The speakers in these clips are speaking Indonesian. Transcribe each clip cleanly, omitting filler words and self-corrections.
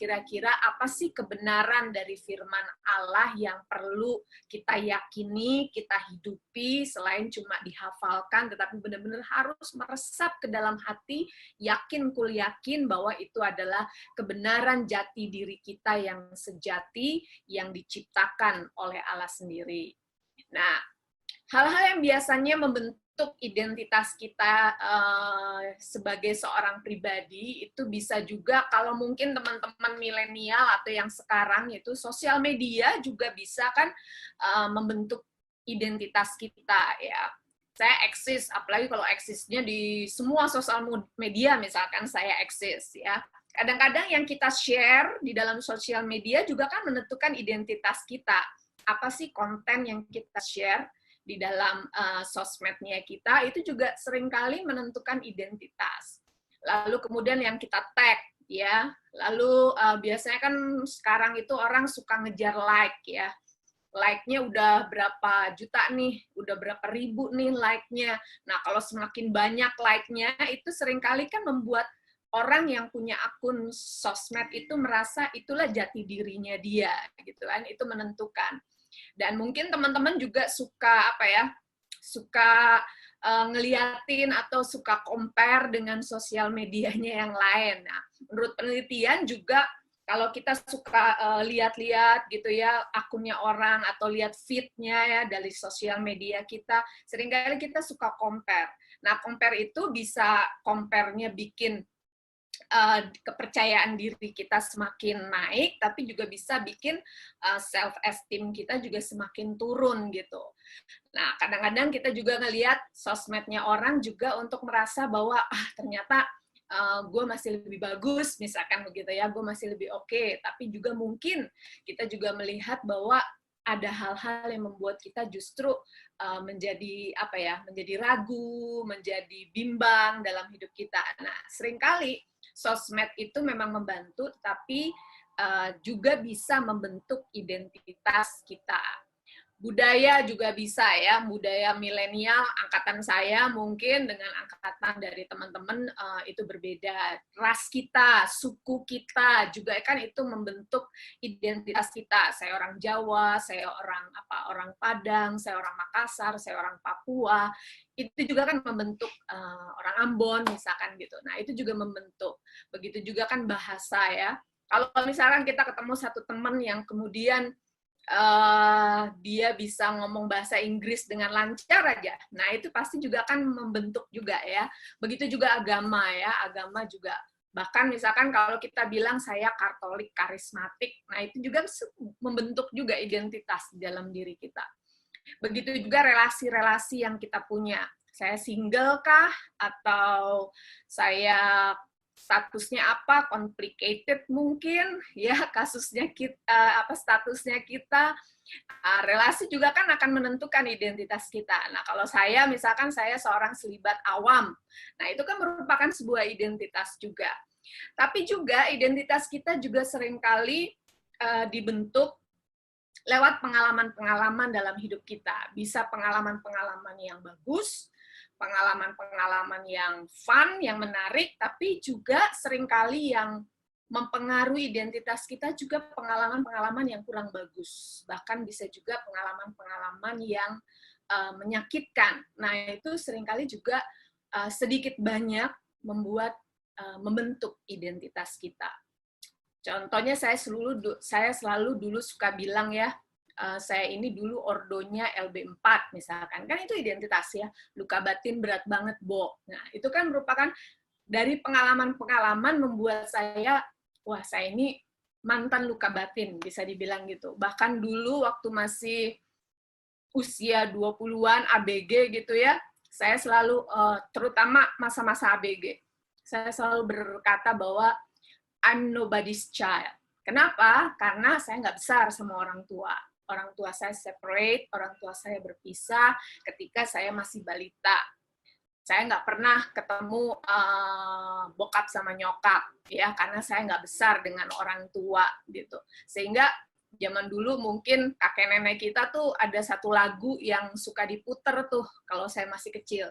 kira-kira apa sih kebenaran dari firman Allah yang perlu kita yakini, kita hidupi, selain cuma dihafalkan, tetapi benar-benar harus meresap ke dalam hati, yakin, kul yakin bahwa itu adalah kebenaran jati diri kita yang sejati, yang diciptakan oleh Allah sendiri. Nah, hal-hal yang biasanya membentuk identitas kita sebagai seorang pribadi itu bisa juga, kalau mungkin teman-teman milenial atau yang sekarang itu sosial media juga bisa kan membentuk identitas kita ya. Saya eksis, apalagi kalau eksisnya di semua sosial media, misalkan saya eksis ya. Kadang-kadang yang kita share di dalam sosial media juga kan menentukan identitas kita. Apa sih konten yang kita share di dalam sosmednya kita, itu juga seringkali menentukan identitas. Lalu kemudian yang kita tag, ya. Lalu biasanya kan sekarang itu orang suka ngejar like, ya. Like-nya udah berapa juta nih, udah berapa ribu nih like-nya. Nah, kalau semakin banyak like-nya, itu seringkali kan membuat orang yang punya akun sosmed itu merasa itulah jati dirinya dia, gitu kan. Itu menentukan. Dan mungkin teman-teman juga suka suka ngeliatin atau suka compare dengan sosial medianya yang lain. Nah, menurut penelitian juga kalau kita suka lihat-lihat gitu ya akunnya orang atau lihat feed-nya ya dari sosial media kita, seringkali kita suka compare. Nah, compare itu bisa compare-nya bikin kepercayaan diri kita semakin naik, tapi juga bisa bikin self-esteem kita juga semakin turun gitu. Nah, kadang-kadang kita juga ngelihat sosmednya orang juga untuk merasa bahwa ternyata gue masih lebih bagus, misalkan begitu ya, gue masih lebih oke. Tapi juga mungkin kita juga melihat bahwa ada hal-hal yang membuat kita justru menjadi menjadi ragu, menjadi bimbang dalam hidup kita. Nah, seringkali sosmed itu memang membantu, tapi juga bisa membentuk identitas kita. Budaya juga bisa ya, budaya milenial angkatan saya mungkin dengan angkatan dari teman-teman itu berbeda. Ras kita, suku kita juga kan itu membentuk identitas kita. Saya orang Jawa, saya orang Padang, saya orang Makassar, saya orang Papua. Itu juga kan membentuk orang Ambon misalkan gitu. Nah, itu juga membentuk. Begitu juga kan bahasa ya. Kalau misalkan kita ketemu satu teman yang kemudian dia bisa ngomong bahasa Inggris dengan lancar aja. Nah, itu pasti juga akan membentuk juga ya. Begitu juga agama ya, agama juga. Bahkan misalkan kalau kita bilang saya Katolik karismatik, nah itu juga membentuk juga identitas dalam diri kita. Begitu juga relasi-relasi yang kita punya. Saya single kah? Atau saya statusnya apa, complicated mungkin ya kasusnya kita, statusnya kita. Relasi juga kan akan menentukan identitas kita. Nah, kalau saya misalkan saya seorang selibat awam, nah itu kan merupakan sebuah identitas juga. Tapi juga identitas kita juga seringkali dibentuk lewat pengalaman-pengalaman dalam hidup kita. Bisa pengalaman-pengalaman yang bagus, pengalaman-pengalaman yang fun, yang menarik, tapi juga seringkali yang mempengaruhi identitas kita juga pengalaman-pengalaman yang kurang bagus. Bahkan bisa juga pengalaman-pengalaman yang menyakitkan. Nah, itu seringkali juga sedikit banyak membentuk identitas kita. Contohnya saya selalu dulu suka bilang ya, saya ini dulu ordonya LB4 misalkan, kan itu identitas ya, luka batin berat banget, Bo. Nah, itu kan merupakan dari pengalaman-pengalaman membuat saya, wah saya ini mantan luka batin, bisa dibilang gitu. Bahkan dulu waktu masih usia 20-an ABG gitu ya, saya selalu, terutama masa-masa ABG, saya selalu berkata bahwa I'm nobody's child. Kenapa? Karena saya nggak besar sama orang tua. Orang tua saya separate, orang tua saya berpisah ketika saya masih balita. Saya nggak pernah ketemu bokap sama nyokap, ya, karena saya nggak besar dengan orang tua, gitu. Sehingga zaman dulu mungkin kakek nenek kita tuh ada satu lagu yang suka diputer tuh kalau saya masih kecil.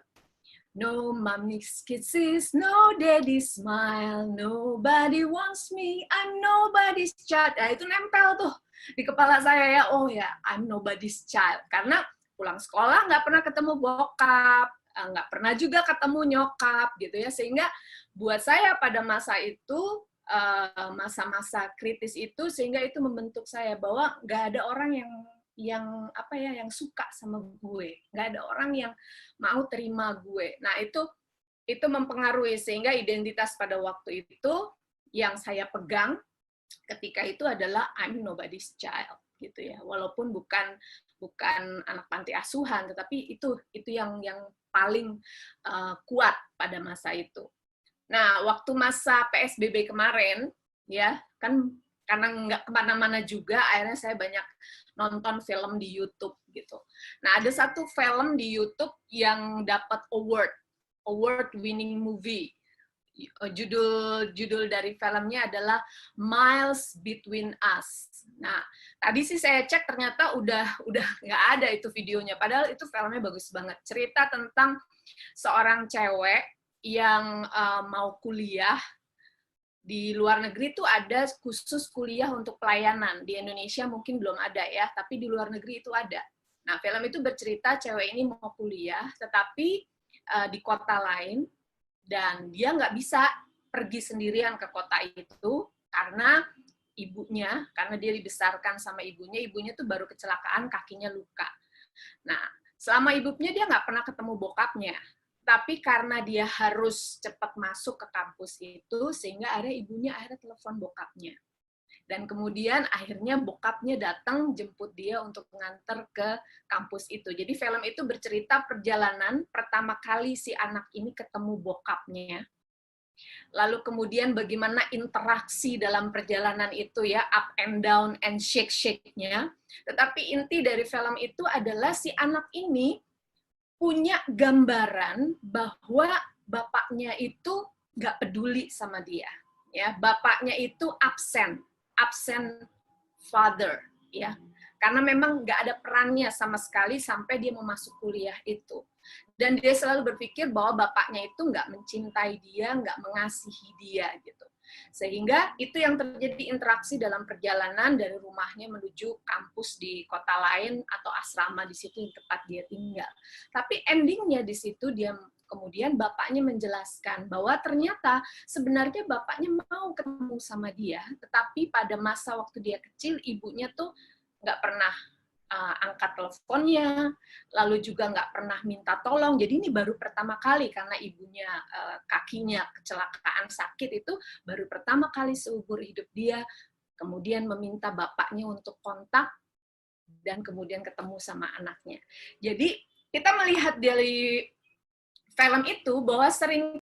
No mommy's kisses, no daddy's smile, nobody wants me, I'm nobody. nobody's child. Nah, itu nempel tuh di kepala saya ya, oh ya, I'm nobody's child. Karena pulang sekolah nggak pernah ketemu bokap, nggak pernah juga ketemu nyokap gitu ya. Sehingga buat saya pada masa itu, masa-masa kritis itu, sehingga itu membentuk saya bahwa nggak ada orang yang apa ya, yang suka sama gue, nggak ada orang yang mau terima gue. Nah, itu mempengaruhi, sehingga identitas pada waktu itu yang saya pegang ketika itu adalah I'm nobody's child gitu ya. Walaupun bukan anak panti asuhan, tetapi itu yang paling kuat pada masa itu. Nah, waktu masa PSBB kemarin, ya kan, karena nggak kemana-mana juga, akhirnya saya banyak nonton film di YouTube gitu. Nah, ada satu film di YouTube yang dapat award-winning movie. Judul dari filmnya adalah Miles Between Us. Nah, tadi sih saya cek ternyata udah nggak ada itu videonya. Padahal itu filmnya bagus banget. Cerita tentang seorang cewek yang mau kuliah di luar negeri. Tuh ada khusus kuliah untuk pelayanan. Di Indonesia mungkin belum ada ya, tapi di luar negeri itu ada. Nah, film itu bercerita cewek ini mau kuliah, tetapi di kota lain, dan dia nggak bisa pergi sendirian ke kota itu karena karena dia dibesarkan sama ibunya tuh baru kecelakaan, kakinya luka. Nah, selama hidupnya dia nggak pernah ketemu bokapnya. Tapi karena dia harus cepat masuk ke kampus itu, sehingga ibunya akhirnya telepon bokapnya. Dan kemudian akhirnya bokapnya datang jemput dia untuk mengantar ke kampus itu. Jadi film itu bercerita perjalanan pertama kali si anak ini ketemu bokapnya. Lalu kemudian bagaimana interaksi dalam perjalanan itu ya, up and down and shake-nya. Tetapi inti dari film itu adalah si anak ini punya gambaran bahwa bapaknya itu nggak peduli sama dia, ya, bapaknya itu absent father, ya, karena memang nggak ada perannya sama sekali sampai dia mau masuk kuliah itu, dan dia selalu berpikir bahwa bapaknya itu nggak mencintai dia, nggak mengasihi dia, gitu. Sehingga itu yang terjadi interaksi dalam perjalanan dari rumahnya menuju kampus di kota lain atau asrama di situ yang tempat dia tinggal. Tapi endingnya di situ dia kemudian bapaknya menjelaskan bahwa ternyata sebenarnya bapaknya mau ketemu sama dia, tetapi pada masa waktu dia kecil ibunya tuh nggak pernah angkat teleponnya, lalu juga nggak pernah minta tolong. Jadi ini baru pertama kali karena ibunya kakinya kecelakaan sakit, itu baru pertama kali seumur hidup dia kemudian meminta bapaknya untuk kontak dan kemudian ketemu sama anaknya. Jadi kita melihat dari film itu bahwa sering